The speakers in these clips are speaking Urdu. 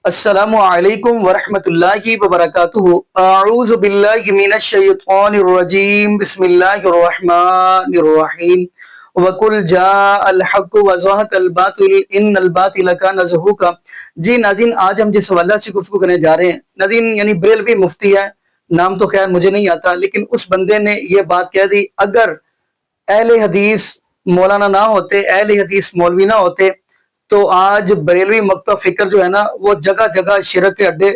السلام علیکم ورحمۃ اللہ وبرکاتہ۔ اعوذ باللہ من الشیطان الرجیم، بسم اللہ الرحمن الرحیم۔ وَقُلْ جَاءَ الْحَقُّ وَزَهَقَ الْبَاطِلُ إِنَّ الْبَاطِلَ كَانَ زَهُوقًا۔ جی ناظرین، آج ہم جس حوالے سے گفتگو کرنے جا رہے ہیں، ناظرین یعنی بریلوی مفتی ہے، نام تو خیر مجھے نہیں آتا، لیکن اس بندے نے یہ بات کہہ دی، اگر اہل حدیث مولانا نہ ہوتے، اہل حدیث مولوی نہ ہوتے تو آج بریلوی مکتب فکر جو ہے نا وہ جگہ جگہ شرک کے اڈے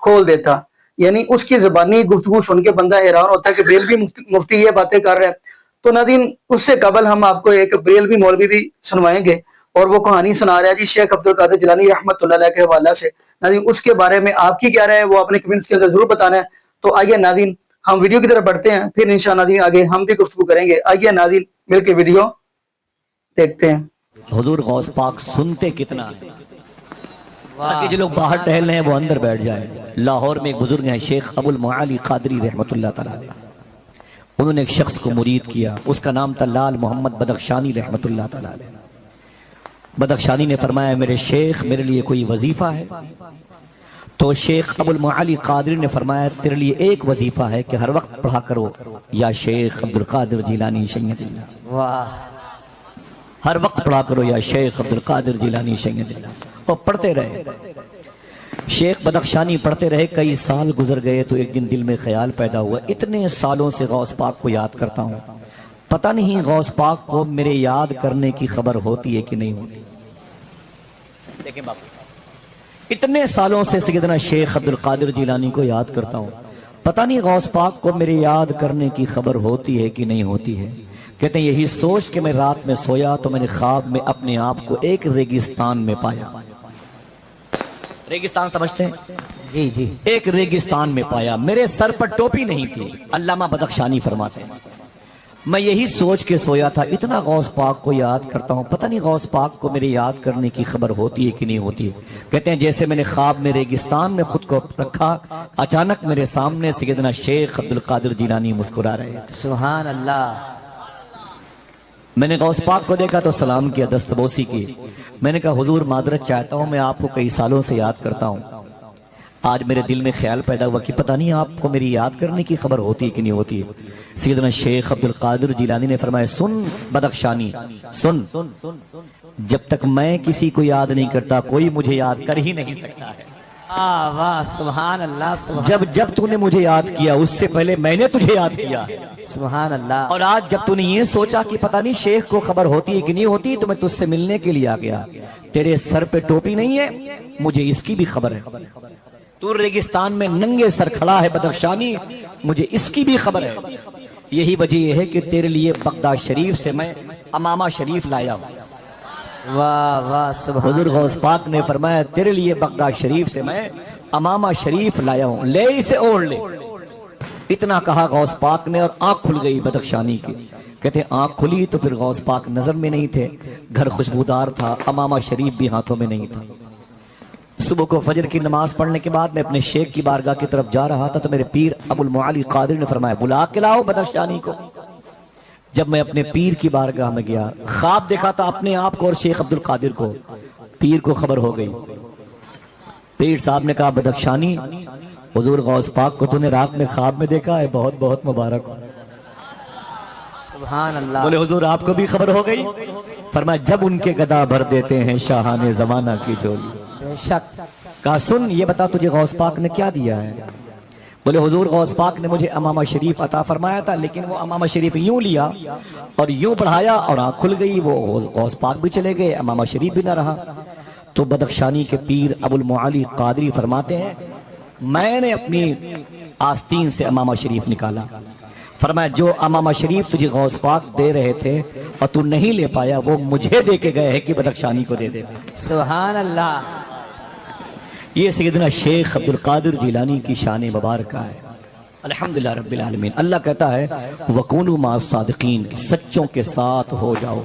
کھول دیتا۔ یعنی اس کی زبانی گفتگو سن کے بندہ حیران ہوتا ہے کہ بریلوی مفتی یہ باتیں کر رہے ہیں۔ تو ناظرین اس سے قبل ہم آپ کو ایک بریلوی مولوی بھی سنوائیں گے، اور وہ کہانی سنا رہا ہے جی شیخ عبدالقادر جیلانی رحمۃ اللہ علیہ کے حوالہ سے۔ ناظرین اس کے بارے میں آپ کی کیا رائے ہے وہ اپنے کمنٹس کے اندر ضرور بتانا ہے۔ تو آئیے ناظرین ہم ویڈیو کی طرف بڑھتے ہیں، پھر انشاءاللہ ناظرین آگے ہم بھی گفتگو کریں گے۔ آئیے ناظرین مل کے ویڈیو دیکھتے ہیں۔ حضور غوث پاک سنتے کتنا ہے تاکہ جو لوگ باہر ٹہل رہے ہیں وہ اندر بیٹھ جائیں۔ لاہور میں ایک بزرگ ہیں شیخ ابو المعالی قادری رحمۃ اللہ تعالی علیہ، انہوں نے ایک شخص کو مرید کیا، اس کا نام تھا لال محمد بدخشانی رحمۃ اللہ تعالی علیہ۔ بدخشانی نے فرمایا میرے شیخ میرے لیے کوئی وظیفہ ہے؟ تو شیخ ابو المعالی قادری نے فرمایا تیرے لیے ایک وظیفہ ہے کہ ہر وقت پڑھا کرو یا شیخ عبدالقادر جیلانی شیخ اللہ، ہر وقت پڑھا کرو یا شیخ عبدالقادر جیلانی شیخ اللہ۔ اور پڑھتے رہے، شیخ بدخشانی پڑھتے رہے، کئی سال گزر گئے تو ایک دن دل میں خیال پیدا ہوا، اتنے سالوں سے غوث پاک کو یاد کرتا ہوں، پتہ نہیں غوث پاک کو میرے یاد کرنے کی خبر ہوتی ہے کہ نہیں ہوتی۔ دیکھیں باپو، اتنے سالوں سے سیدنا شیخ عبدالقادر جیلانی کو یاد کرتا ہوں، پتہ نہیں غوث پاک کو میرے یاد کرنے کی خبر ہوتی ہے کہ نہیں ہوتی ہے۔ کہتے ہیں یہی سوچ کے میں رات میں سویا تو میں نے خواب میں اپنے آپ کو ایک ریگستان میں پایا۔ ریگستان سمجھتے ہیں؟ جی جی، ایک ریگستان میں پایا، میرے سر پر ٹوپی نہیں تھی۔ علامہ بدخشانی فرماتے ہیں میں یہی سوچ کے سویا تھا، اتنا غوث پاک کو یاد کرتا ہوں، پتہ نہیں غوث پاک کو میرے یاد کرنے کی خبر ہوتی ہے کہ نہیں ہوتی ہے۔ کہتے ہیں جیسے میں نے خواب میں ریگستان میں خود کو رکھا، اچانک میرے سامنے سیدنا شیخ عبدالقادر جیلانی مسکرا رہے۔ سبحان اللہ۔ میں نے غوث پاک کو دیکھا تو سلام کیا، دستبوسی کی، میں نے کہا حضور معذرت چاہتا ہوں، میں آپ کو کئی سالوں سے یاد کرتا ہوں، آج میرے دل میں خیال پیدا ہوا کہ پتہ نہیں آپ کو میری یاد کرنے کی خبر ہوتی ہے کہ نہیں ہوتی ہے۔ سیدنا شیخ عبدالقادر جیلانی نے فرمایا سن بدخشانی سن، جب تک میں کسی کو یاد نہیں کرتا کوئی مجھے یاد کر ہی نہیں سکتا ہے۔ واہ سبحان اللہ، جب تو نے مجھے یاد کیا اس سے پہلے میں نے تجھے یاد کیا، سبحان اللہ۔ اور آج جب تو نے یہ سوچا کہ پتہ نہیں شیخ کو خبر ہوتی ہے کہ نہیں ہوتی تو میں تجھ سے ملنے کے لیے آ گیا۔ تیرے سر پہ ٹوپی نہیں ہے، مجھے اس کی بھی خبر ہے، تو ریگستان میں ننگے سر کھڑا ہے بدخشانی، مجھے اس کی بھی خبر ہے۔ یہی وجہ یہ ہے کہ تیرے لیے بغداد شریف سے میں امامہ شریف لایا ہوں۔ واہ واہ سبحان حضور غوث پاک نے فرمایا تیرے لیے بغداد شریف سے میں امامہ شریف لایا ہوں، لے اسے اوڑھ لے۔ اتنا کہا غوث پاک نے اور آنکھ کھل گئی بدخشانی کی۔ کہتے ہیں آنکھ کھلی تو پھر غوث پاک نظر میں نہیں تھے، گھر خوشبودار تھا، امامہ شریف بھی ہاتھوں میں نہیں تھا۔ صبح کو فجر کی نماز پڑھنے کے بعد میں اپنے شیخ کی بارگاہ کی طرف جا رہا تھا تو میرے پیر ابو المعالی قادری نے فرمایا بلا کے لاؤ بدخشانی کو۔ جب میں اپنے پیر کی بارگاہ میں گیا، خواب دیکھا تھا اپنے آپ کو اور شیخ عبدالقادر کو، پیر کو خبر ہو گئی۔ پیر صاحب نے کہا بدخشانی حضور غوث پاک کو تو نے رات میں خواب میں دیکھا ہے، بہت بہت مبارک ہو۔ سبحان اللہ۔ بولے حضور آپ کو بھی خبر ہو گئی؟ فرمایا جب ان کے گدا بھر دیتے ہیں شاہان زمانہ کی جولی۔ بے شک۔ کہا سن یہ بتا تجھے غوث پاک نے کیا دیا ہے؟ بولے حضور غوث پاک نے مجھے امامہ شریف عطا فرمایا تھا، لیکن وہ امامہ شریف یوں لیا اور یوں بڑھایا اور آنکھ کھل گئی، وہ غوث پاک بھی چلے گئے، امامہ شریف بھی نہ رہا۔ تو بدخشانی کے پیر ابو المعالی قادری فرماتے ہیں میں نے اپنی آستین سے امامہ شریف نکالا، فرمایا جو امامہ شریف تجھے غوث پاک دے رہے تھے اور تو نہیں لے پایا وہ مجھے دے کے گئے ہیں کہ بدخشانی کو دے دے۔ سبحان اللہ۔ یہ سیدنا شیخ عبدالقادر جیلانی کی شان مبارکہ ہے، الحمدللہ رب العالمین۔ اللہ کہتا ہے وَكُونُوا مَعَ الصَّادِقِينَ، سچوں کے ساتھ ہو جاؤ۔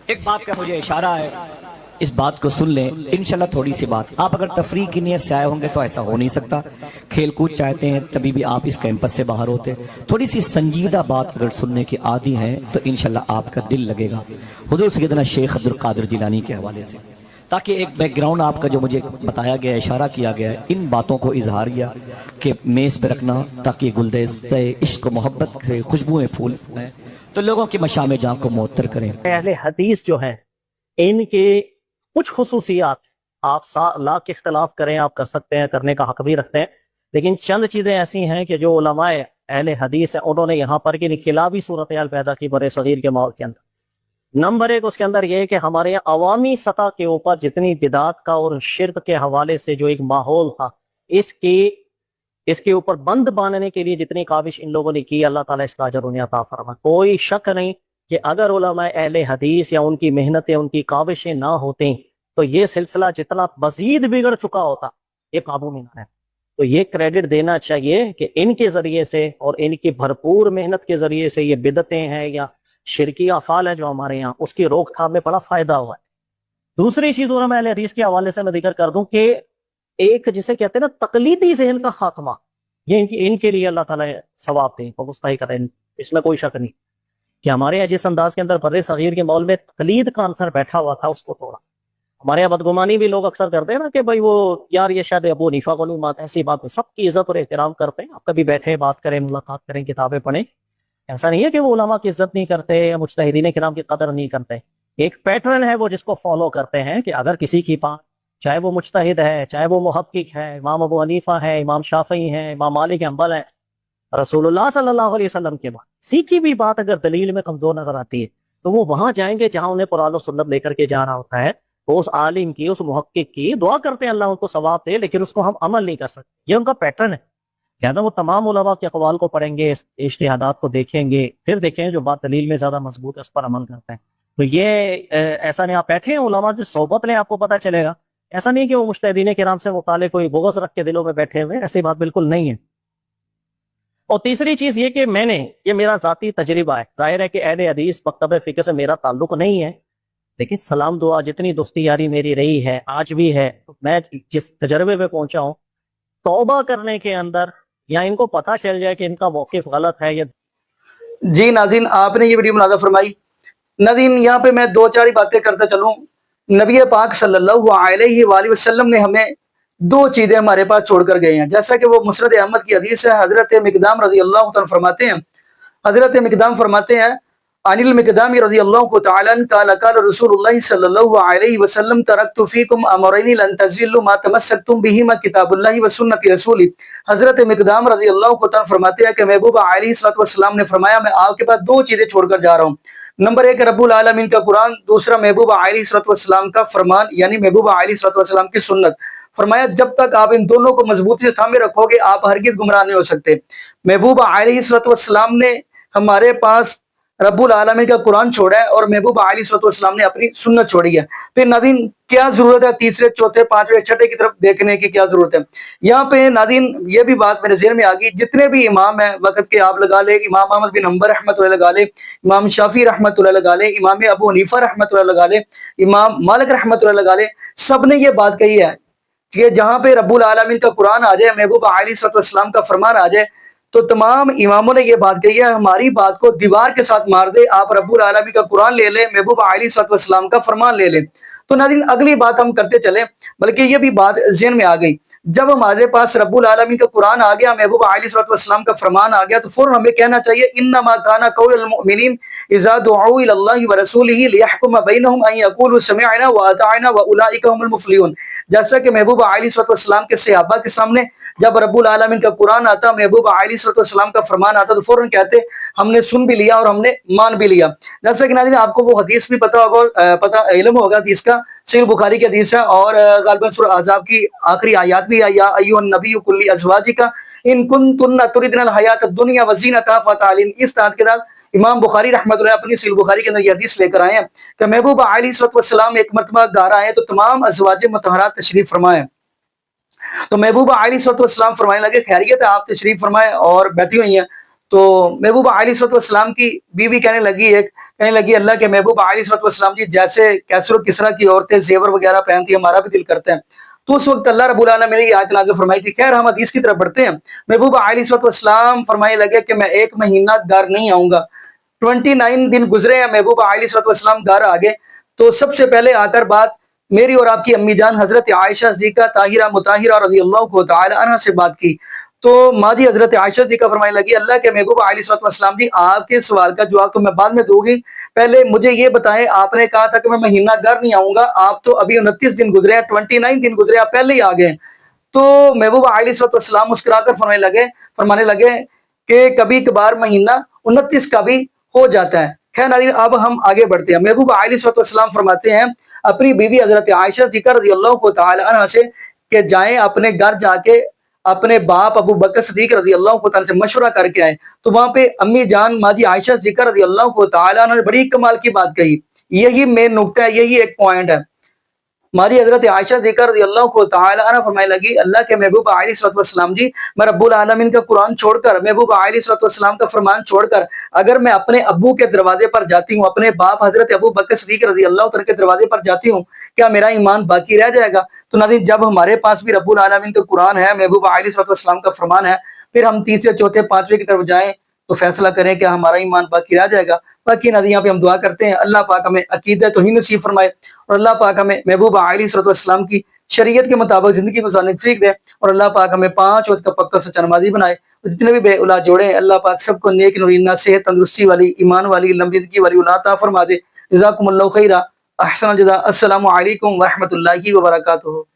ایک بات کا مجھے اشارہ ہے، اس بات کو سن لیں انشاءاللہ۔ تھوڑی سی بات، آپ اگر تفریح کی نیت سے آئے ہوں گے تو ایسا ہو نہیں سکتا، کھیل کود چاہتے ہیں تبھی بھی آپ اس کیمپس سے باہر ہوتے۔ تھوڑی سی سنجیدہ بات اگر سننے کی عادی ہیں تو انشاءاللہ آپ کا دل لگے گا۔ حضور سیدنا شیخ عبدالقادر جیلانی کے حوالے سے تاکہ ایک بیک گراؤنڈ آپ کا جو مجھے بتایا گیا ہے، اشارہ کیا گیا ہے، ان باتوں کو اظہاریہ کہ میز پہ رکھنا تاکہ گلدستہ عشق و محبت سے خوشبوئیں پھول ہیں تو لوگوں کی مشام جاں کو معطر کریں۔ اہل حدیث جو ہیں ان کے کچھ خصوصیات، آپ لاکھ اختلاف کریں، آپ کر سکتے ہیں، کرنے کا حق بھی رکھتے ہیں، لیکن چند چیزیں ایسی ہیں کہ جو علماء اہل حدیث ہیں انہوں نے یہاں پر کی انقلابی صورتحال پیدا کی بر صغیر کے ماحول کے اندر۔ نمبر ایک اس کے اندر یہ ہے کہ ہمارے یہاں عوامی سطح کے اوپر جتنی بدعات کا اور شرک کے حوالے سے جو ایک ماحول تھا، اس کے اوپر بند باندھنے کے لیے جتنی کاوش ان لوگوں نے کی، اللہ تعالیٰ اس کا اجر انہیں عطا فرمائے۔ کوئی شک نہیں کہ اگر علماء اہل حدیث یا ان کی محنتیں، ان کی کاوشیں نہ ہوتیں تو یہ سلسلہ جتنا مزید بگڑ چکا ہوتا، یہ قابو میں نہ ہے۔ تو یہ کریڈٹ دینا چاہیے کہ ان کے ذریعے سے اور ان کی بھرپور محنت کے ذریعے سے یہ بدعتیں ہیں یا شرکی افعال ہیں جو ہمارے یہاں، اس کی روک تھام میں بڑا فائدہ ہوا ہے۔ دوسری چیز علماء اہل حدیث کے حوالے سے میں ذکر کر دوں کہ ایک جسے کہتے ہیں نا تقلیدی ذہن کا خاتمہ، یہ ان کے لیے اللہ تعالیٰ ثواب دے اور مستحق کریں، اس میں کوئی شک نہیں کہ ہمارے یہاں جس انداز کے اندر بر صغیر کے ماحول میں تقلید کا عنصر بیٹھا ہوا تھا اس کو توڑا۔ ہمارے یہاں بدگمانی بھی لوگ اکثر کرتے ہیں نا کہ بھائی وہ یار یہ شاید ابو حنیفہ کو نہیں مانتے، ایسی بات، سب کی عزت اور احترام کرتے ہیں، آپ کبھی بیٹھے بات کریں، ملاقات کریں، کتابیں پڑھیں، ایسا نہیں ہے کہ وہ علماء کی عزت نہیں کرتے یا مجتہدین کرام کی قدر نہیں کرتے۔ ایک پیٹرن ہے وہ جس کو فالو کرتے ہیں کہ اگر کسی کی بات، چاہے وہ مجتہد ہے، چاہے وہ محقق ہے، امام ابو حنیفہ ہے، امام شافعی ہیں، امام مالک حنبل ہیں، رسول اللہ صلی اللہ علیہ وسلم کے بعد کسی کی بھی بات اگر دلیل میں کمزور نظر آتی ہے تو وہ وہاں جائیں گے جہاں انہیں قرآن و سنت لے کر کے جانا ہوتا ہے، وہ اس عالم کی، اس محقق کی دعا کرتے ہیں اللہ ان کو ثواب دے، لیکن اس کو ہم عمل نہیں کر سکتے، یہ ان کا پیٹرن ہے۔ لہٰذا وہ تمام علماء کے اقوال کو پڑھیں گے، اجتہادات کو دیکھیں گے، پھر دیکھیں جو بات دلیل میں زیادہ مضبوط ہے اس پر عمل کرتے ہیں۔ تو یہ ایسا نہیں، آپ بیٹھے ہیں علماء کی صحبت لیں، آپ کو پتہ چلے گا، ایسا نہیں کہ وہ مجتہدین کرام سے متعلق کوئی بغض رکھ کے دلوں میں بیٹھے ہوئے، ایسی بات بالکل نہیں ہے۔ اور تیسری چیز یہ کہ یہ میرا ذاتی تجربہ ہے، ظاہر ہے کہ اہل حدیث مکتب فقہ سے میرا تعلق نہیں ہے، لیکن سلام دعا جتنی دوستی یاری میری رہی ہے، آج بھی ہے، میں جس تجربے پہ پہنچا ہوں، توبہ کرنے کے اندر یا ان کو پتہ چل جائے کہ ان کا موقف غلط ہے یا جی ناظرین، آپ نے یہ ویڈیو ملاحظہ فرمائی۔ ناظرین یہاں پہ میں دو چار ہی باتیں کرتا چلوں۔ نبی پاک صلی اللہ علیہ وآلہ وسلم نے ہمیں دو چیزیں ہمارے پاس چھوڑ کر گئے ہیں، جیسا کہ وہ مسند احمد کی حدیث ہے، حضرت مقدام رضی اللہ تعالیٰ فرماتے ہیں، حضرت مقدام فرماتے ہیں عن المقدام رضی اللہ تعالیٰ عنہ قال قال رسول اللہ صلی اللہ علیہ وسلم ترکت فیکم امرین لن تضلوا ما تمسکتم بہما کتاب اللہ و سنت رسول۔ حضرت مقدام رضی اللہ تعالیٰ فرماتے ہیں کہ محبوب علیہ السلام نے فرمایا میں آپ کے پاس دو چیزیں چھوڑ کر جا رہا ہوں، نمبر ایک رب العالمین کا قرآن، دوسرا محبوب علیہ السلام کا فرمان یعنی محبوب علیہ السلام کی سنت۔ فرمایا جب تک آپ ان دونوں کو مضبوطی سے تھامے رکھو گے آپ ہرگز گمراہ نہیں ہو سکتے۔ محبوب علیہ السلام نے ہمارے پاس رب العالمین کا قرآن چھوڑا ہے اور محبوب علیہ السلام نے اپنی سنت چھوڑی ہے۔ پھر ناظرین کیا ضرورت ہے تیسرے چوتھے پانچویں چھٹے کی طرف دیکھنے کی، کیا ضرورت ہے؟ یہاں پہ ناظرین یہ بھی بات میرے ذہن میں آ گئی، جتنے بھی امام ہیں وقت کے آپ لگا لے، امام احمد بن حنبل رحمۃ اللہ لگا لے، امام شافعی رحمۃ اللہ لگا لے، امام ابو حنیفہ رحمۃ اللہ لگا لے، امام مالک رحمۃ اللہ لگا لے، سب نے یہ بات کہی ہے کہ جہاں پہ رب العالمین کا قرآن آ جائے، محبوب علیہ السلام کا فرمان آ جائے، تو تمام اماموں نے یہ بات کہی ہے ہماری بات کو دیوار کے ساتھ مار دے، آپ رب العالمین کا قرآن لے لیں، محبوب علیہ السلام کا فرمان لے لیں۔ تو ناظرین اگلی بات ہم کرتے چلیں، بلکہ یہ بھی بات ذہن میں آ گئی، جب ہمارے پاس رب العالمین کا قرآن آ گیا، محبوب علیہ السلام کا فرمان آ گیا، تو فوراً ہمیں کہنا چاہیے انما کان قول المؤمنین اذا دعوا الی اللہ ورسولہ لیحکم بینہم ان یقولوا سمعنا واطعنا واولئک هم المفلحون۔ جیسا کہ محبوب علیہ السلام کے صحابہ کے سامنے جب رب العالمین کا قرآن آتا، محبوب علیہ السلام کا فرمان آتا، تو فوراً کہتے ہم نے سن بھی لیا اور ہم نے مان بھی لیا۔ جیسا کہ ناظرین آپ کو وہ حدیث بھی پتہ ہوگا، علم ہوگا حدیث کا، صحیح بخاری کی حدیث ہے، اور غالباً سورہ احزاب کی آخری آیات بھی ہے، یا ایھا النبی قل لازواجک ان کنتن تردن الحیات الدنیا وزینتہا فتعالین۔ اس طرح کے ساتھ امام بخاری رحمۃ اللہ اپنی صحیح بخاری کے اندر یہ حدیث لے کر آئے ہیں کہ محبوب علیہ السلام ایک مرتبہ گھر آئے تو تمام ازواج مطہرات تشریف فرمائے، تو محبوب علیہ السلام فرمانے لگے خیریت ہے، آپ تشریف فرمائے اور بیٹھی ہوئی ہیں۔ تو محبوب علیہ السلام کی بیوی کہنے لگی اللہ کے محبوب علیہ السلام جی جیسے کیسر و کسرا کی عورتیں زیور وغیرہ پہنتی ہیں ہمارا بھی دل کرتا ہے۔ تو اس وقت اللہ رب العالمین نے یہ آیت نازل فرمائی تھی۔ خیر ہم حدیث کی طرف بڑھتے ہیں۔ محبوب علیہ السلام فرمانے لگے کہ میں 1 مہینہ گھر نہیں آؤں گا۔ 29 دن گزرے ہیں، محبوب علیہ السلام گھر آ گئے، تو سب سے پہلے آ کر بات میری اور آپ کی امی جان حضرت عائشہ صدیقہ طاہرہ مطہرہ رضی اللہ تعالی عنہ سے بات کی تو ماں جی حضرت عائشہ صدیقہ فرمانے لگی اللہ کے محبوب علیہ الصلوۃ والسلام جی آپ کے سوال کا جواب تو میں بعد میں دوں گی، پہلے مجھے یہ بتائیں آپ نے کہا تھا کہ میں مہینہ گھر نہیں آؤں گا، آپ تو ابھی 29 دن گزرے ہیں، 29 دن گزرے آپ پہلے ہی آ گئے۔ تو محبوب علیہ الصلوۃ والسلام مسکرا کر فرمانے لگے کہ کبھی کبھار مہینہ 29 کا بھی ہو جاتا ہے۔ خیر ناظرین اب ہم آگے بڑھتے ہیں۔ محبوب علیہ الصلوۃ والسلام فرماتے ہیں اپنی بیوی حضرت عائشہ صدیقہ رضی اللہ تعالی عنہ سے کہ جائیں اپنے گھر جا کے اپنے باپ ابو بکر صدیق رضی اللہ تعالی سے مشورہ کر کے آئے، تو وہاں پہ امی جان ماں جی عائشہ صدیقہ رضی اللہ تعالی عنہ نے بڑی کمال کی بات کہی، یہی مین نقطہ ہے، یہی ایک پوائنٹ ہے۔ ہماری حضرت عائشہ صدیقہ رضی اللہ تعالی عنہ فرمانے لگی اللہ کے محبوب علیہ الصلوۃ والسلام جی میں رب العالمین کا قرآن چھوڑ کر، محبوب علیہ الصلوۃ والسلام کا فرمان چھوڑ کر اگر میں اپنے ابو کے دروازے پر جاتی ہوں، اپنے باپ حضرت ابو بکر صدیق رضی اللہ تعالی کے دروازے پر جاتی ہوں، کیا میرا ایمان باقی رہ جائے گا؟ تو ناظرین جب ہمارے پاس بھی رب العالمین کا قرآن ہے، محبوب علیہ الصلوۃ والسلام کا فرمان ہے، پھر ہم تیسرے چوتھے پانچویں کی طرف جائیں تو فیصلہ کریں کہ ہمارا ایمان باقی رہ جائے گا۔ باقی ناظرین یہاں پہ ہم دعا کرتے ہیں اللہ پاک ہمیں عقیدہ توحید نصیب فرمائے اور اللہ پاک ہمیں محبوب علیہ الصلوۃ والسلام کی شریعت کے مطابق زندگی گزارنے کی توفیق دے اور اللہ پاک ہمیں 5 وقت کا پکا سچا نمازی بنائے اور جتنے بھی بے اولاد جوڑے ہیں اللہ پاک سب کو نیک نورینہ صحت تندرستی والی ایمان والی لمبی زندگی والی اولاد عطا فرما دے۔ جزاکم اللہ خیرہ، احسن الجزاء، السلام علیکم ورحمۃ اللہ وبرکاتہ۔